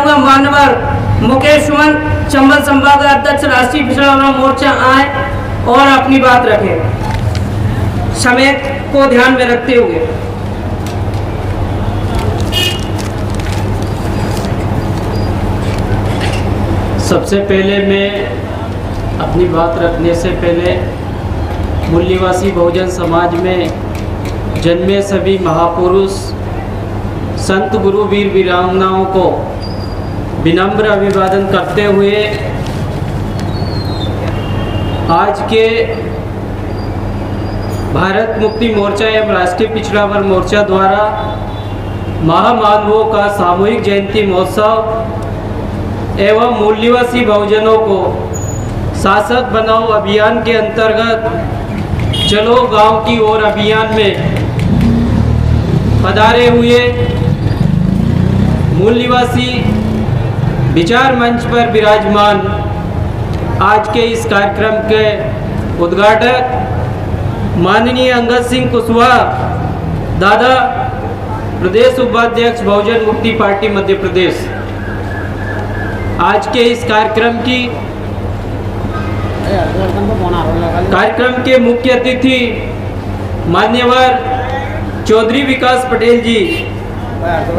चाहूँगा मान्यवर मुकेश सुमन, चंबल संभाग अध्यक्ष राष्ट्रीय पिछड़ा वर्ग मोर्चा, आए और अपनी बात रखें समय को ध्यान में रखते हुए। सबसे पहले मैं अपनी बात रखने से पहले मूल्यवासी बहुजन समाज में जन्मे सभी महापुरुष संत गुरु वीर वीरांगनाओं को विनम्र अभिवादन करते हुए आज के भारत मुक्ति मोर्चा एवं राष्ट्रीय पिछड़ा वर्ग मोर्चा द्वारा महामानवों का सामूहिक जयंती महोत्सव एवं मूल्यवासी बहुजनों को शासक बनाओ अभियान के अंतर्गत चलो गांव की ओर अभियान में पधारे हुए मूल्यवासी विचार मंच पर विराजमान आज के इस कार्यक्रम के उद्घाटक माननीय अंगद सिंह कुशवाहा दादा, प्रदेश उपाध्यक्ष बहुजन मुक्ति पार्टी मध्य प्रदेश, आज के इस कार्यक्रम के मुख्य अतिथि मान्यवर चौधरी विकास पटेल जी,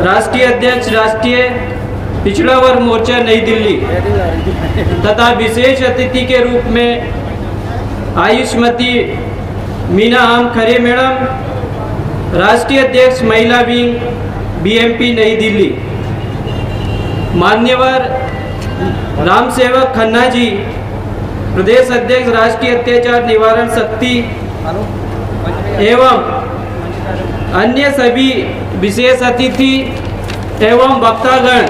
राष्ट्रीय अध्यक्ष राष्ट्रीय पिछड़ा वर्ग मोर्चा नई दिल्ली, तथा विशेष अतिथि के रूप में आयुष्मती मीना आम खरे मैडम, राष्ट्रीय अध्यक्ष महिला विंग बीएमपी नई दिल्ली, मान्यवर राम सेवक खन्ना जी, प्रदेश अध्यक्ष राष्ट्रीय अत्याचार निवारण शक्ति, एवं अन्य सभी विशेष अतिथि एवं वक्तागण,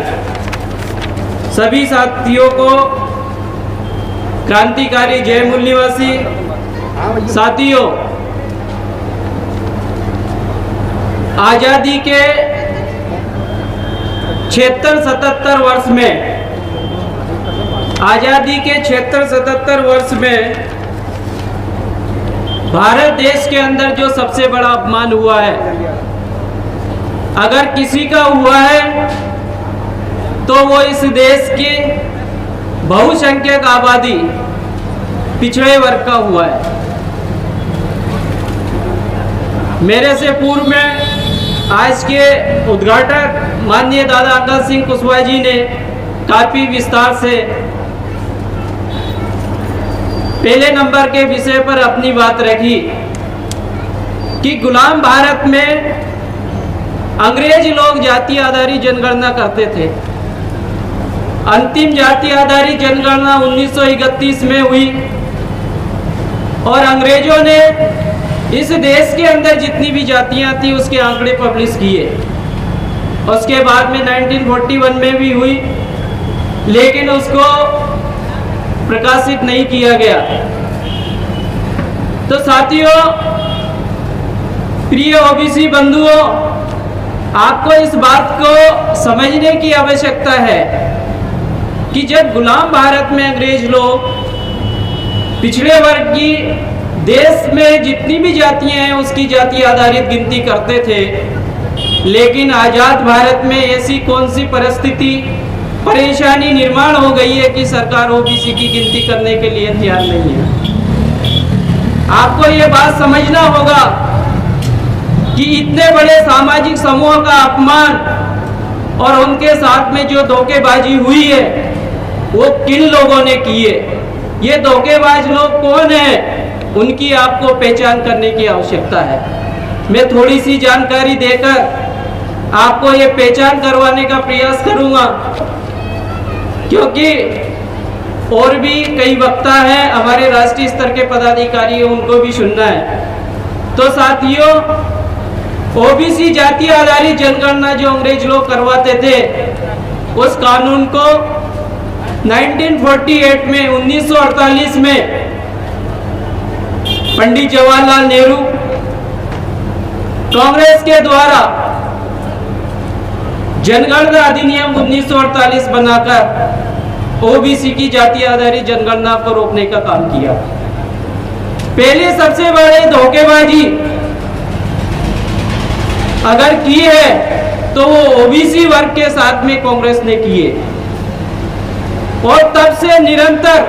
सभी साथियों को क्रांतिकारी जय मूल्यवासी। साथियों, आज़ादी के 76-77 वर्ष में, आज़ादी के 76-77 वर्ष में भारत देश के अंदर जो सबसे बड़ा अपमान हुआ है, अगर किसी का हुआ है तो वो इस देश की बहुसंख्यक आबादी पिछड़े वर्ग का हुआ है। मेरे से पूर्व में आज के उद्घाटक माननीय दादा अंगद सिंह कुशवाहा जी ने काफी विस्तार से पहले नंबर के विषय पर अपनी बात रखी कि गुलाम भारत में अंग्रेज लोग जाति आधारित जनगणना करते थे। अंतिम जाति आधारित जनगणना 1931 में हुई और अंग्रेजों ने इस देश के अंदर जितनी भी जातियां थी उसके आंकड़े पब्लिश किए। उसके बाद में 1941 में भी हुई, लेकिन उसको प्रकाशित नहीं किया गया। तो साथियों, प्रिय ओबीसी बंधुओं, आपको इस बात को समझने की आवश्यकता है कि जब गुलाम भारत में अंग्रेज लोग पिछड़े वर्ग की देश में जितनी भी जातियां हैं उसकी जाति आधारित गिनती करते थे, लेकिन आजाद भारत में ऐसी कौन सी परिस्थिति परेशानी निर्माण हो गई है कि सरकार ओबीसी की गिनती करने के लिए तैयार नहीं है। आपको ये बात समझना होगा कि इतने बड़े सामाजिक समूह का अपमान और उनके साथ में जो धोखेबाजी हुई है वो किन लोगों ने की है। ये धोखेबाज लोग कौन है, उनकी आपको पहचान करने की आवश्यकता है। मैं थोड़ी सी जानकारी देकर आपको ये पहचान करवाने का प्रयास करूंगा, क्योंकि और भी कई वक्ता हैं, हमारे राष्ट्रीय स्तर के पदाधिकारी हैं, उनको भी सुनना है। तो साथियों, ओबीसी जाति आधारित जनगणना जो अंग्रेज लोग करवाते थे, उस कानून को 1948 में 1948 में पंडित जवाहरलाल नेहरू कांग्रेस के द्वारा जनगणना अधिनियम 1948 बनाकर ओबीसी की जाति आधारित जनगणना को रोकने का काम किया। पहले सबसे बड़े धोखेबाजी अगर की है तो वो ओबीसी वर्ग के साथ में कांग्रेस ने किए। और तब से निरंतर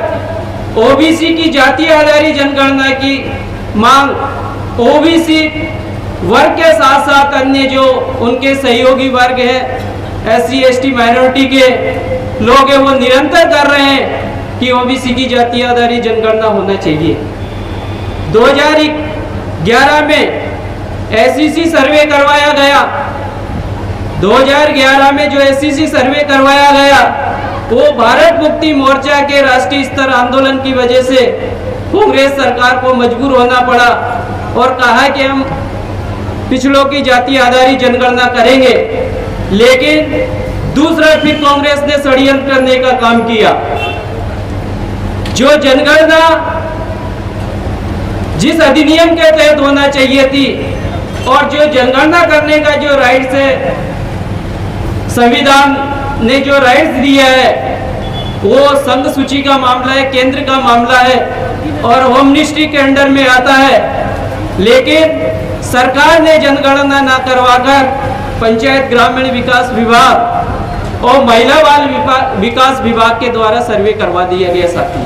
ओबीसी की जातीय आधारित जनगणना की मांग ओबीसी वर्ग के साथ साथ अन्य जो उनके सहयोगी वर्ग है, SC ST माइनॉरिटी के लोग हैं, वो निरंतर कर रहे हैं कि ओबीसी की जातीय आधारित जनगणना होना चाहिए। 2011 में SCC सर्वे करवाया गया। 2011 में जो SCC सर्वे करवाया गया वो भारत मुक्ति मोर्चा के राष्ट्रीय स्तर आंदोलन की वजह से कांग्रेस सरकार को मजबूर होना पड़ा और कहा कि हम पिछड़ों की जातीय आधारित जनगणना करेंगे। लेकिन दूसरा फिर कांग्रेस ने षड्यंत्र करने का काम किया। जो जनगणना जिस अधिनियम के तहत होना चाहिए थी और जो जनगणना करने का जो राइट्स है, संविधान ने जो राइट्स दिया है, वो संघ सूची का मामला है, केंद्र का मामला है और होम मिनिस्ट्री के अंडर में आता है। लेकिन सरकार ने जनगणना न करवाकर पंचायत ग्रामीण विकास विभाग और महिला बाल विकास विभाग के द्वारा सर्वे करवा दिया गया। साथी,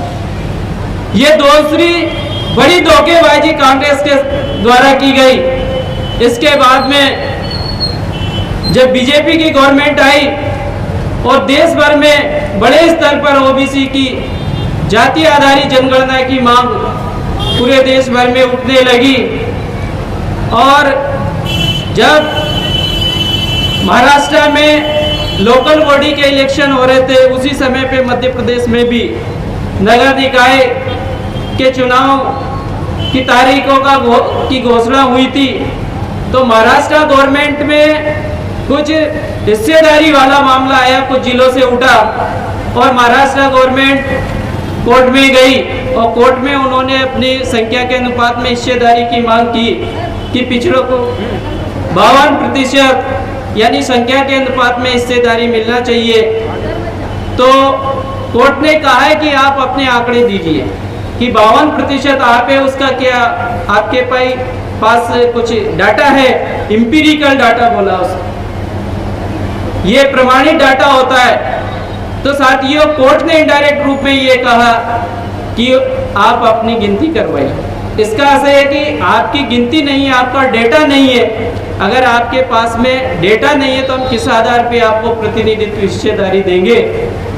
ये दूसरी बड़ी धोखेबाजी कांग्रेस के द्वारा की गई। इसके बाद में जब बीजेपी की गवर्नमेंट आई और देश भर में बड़े स्तर पर ओबीसी की जातीय आधारित जनगणना की मांग पूरे देश भर में उठने लगी और जब महाराष्ट्र में लोकल बॉडी के इलेक्शन हो रहे थे, उसी समय पे मध्य प्रदेश में भी नगर निकाय के चुनाव की तारीखों की घोषणा हुई थी। तो महाराष्ट्र गवर्नमेंट में कुछ हिस्सेदारी वाला मामला आया, कुछ जिलों से उठा और महाराष्ट्र गवर्नमेंट कोर्ट में गई और कोर्ट में उन्होंने अपनी संख्या के अनुपात में हिस्सेदारी की मांग की कि पिछड़ों को 52% यानी संख्या के अनुपात में हिस्सेदारी मिलना चाहिए। तो कोर्ट ने कहा है कि आप अपने आंकड़े दीजिए कि 52% आप है, उसका क्या आपके पास कुछ डाटा है? इंपीरिकल डाटा बोला उसको, ये प्रमाणित डाटा होता है। तो साथियों, कोर्ट ने इनडायरेक्ट रूप में ये कहा कि आप अपनी गिनती करवाइए। इसका अर्थ है कि आपकी गिनती नहीं है, आपका डेटा नहीं है। अगर आपके पास में डेटा नहीं है तो हम किस आधार पे आपको प्रतिनिधित्व हिस्सेदारी देंगे?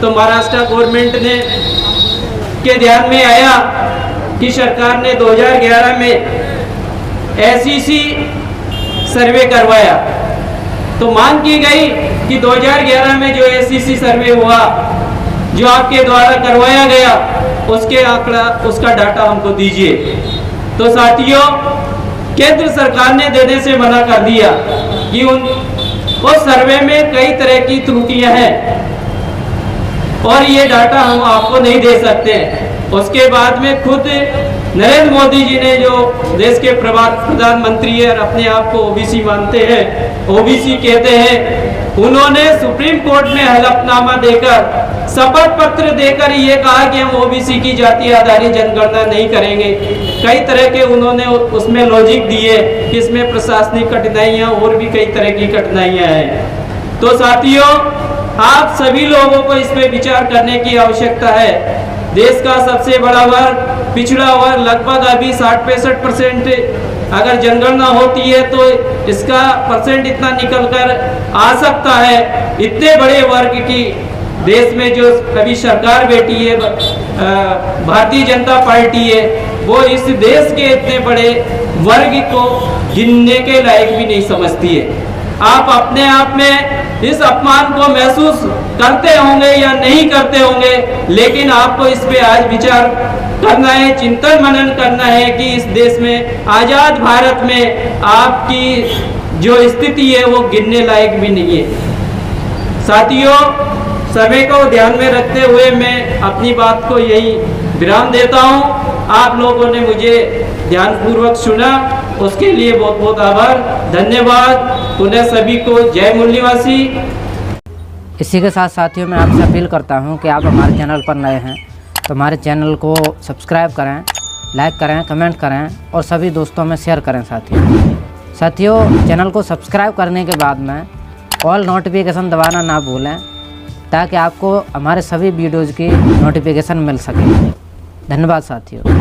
तो महाराष्ट्र गवर्नमेंट ने के ध्यान में आया कि सरकार ने 2011 में SCC सर्वे करवाया। तो मांग की गई कि 2011 में जो SCC सर्वे हुआ, जो आपके द्वारा करवाया गया, उसके आंकड़ा, उसका डाटा हमको दीजिए। तो साथियों, केंद्र सरकार ने देने से मना कर दिया कि उस सर्वे में कई तरह की त्रुटियां हैं और ये डाटा हम आपको नहीं दे सकते। उसके बाद में खुद नरेंद्र मोदी जी ने, जो देश के प्रधानमंत्री है और अपने आप को ओबीसी मानते हैं, ओबीसी कहते हैं, उन्होंने सुप्रीम कोर्ट में हलफनामा देकर, शपथ पत्र देकर ये कहा कि हम ओबीसी की जातीय आधारित जनगणना नहीं करेंगे। कई तरह के उन्होंने उसमें लॉजिक दिए कि इसमें प्रशासनिक कठिनाइयां और भी कई तरह की कठिनाइयां हैं। तो साथियों, आप सभी लोगों को इस पे विचार करने की आवश्यकता है। देश का सबसे बड़ा वर्ग, पिछड़ा वर्ग, लगभग अभी 60-65% अगर जनगणना होती है तो इसका परसेंट इतना निकल कर आ सकता है। इतने बड़े वर्ग की देश में जो अभी सरकार बैठी है, भारतीय जनता पार्टी है, वो इस देश के इतने बड़े वर्ग को गिनने के लायक भी नहीं समझती है। आप अपने आप में इस अपमान को महसूस करते होंगे या नहीं करते होंगे, लेकिन आपको इस पे आज विचार करना है, चिंतन मनन करना है कि इस देश में, आजाद भारत में आपकी जो स्थिति है वो गिनने लायक भी नहीं है। साथियों, समय को ध्यान में रखते हुए मैं अपनी बात को यही विराम देता हूँ। आप लोगों ने मुझे ध्यानपूर्वक सुना, उसके लिए बहुत बहुत आभार, धन्यवाद। पुनः सभी को जय मूल निवासी। इसी के साथ साथियों, मैं आपसे अपील करता हूं कि आप हमारे चैनल पर नए हैं तो हमारे चैनल को सब्सक्राइब करें, लाइक करें, कमेंट करें और सभी दोस्तों में शेयर करें। साथियों, चैनल को सब्सक्राइब करने के बाद में ऑल नोटिफिकेशन दबाना ना भूलें, ताकि आपको हमारे सभी वीडियोज़ की नोटिफिकेशन मिल सके। धन्यवाद साथियों।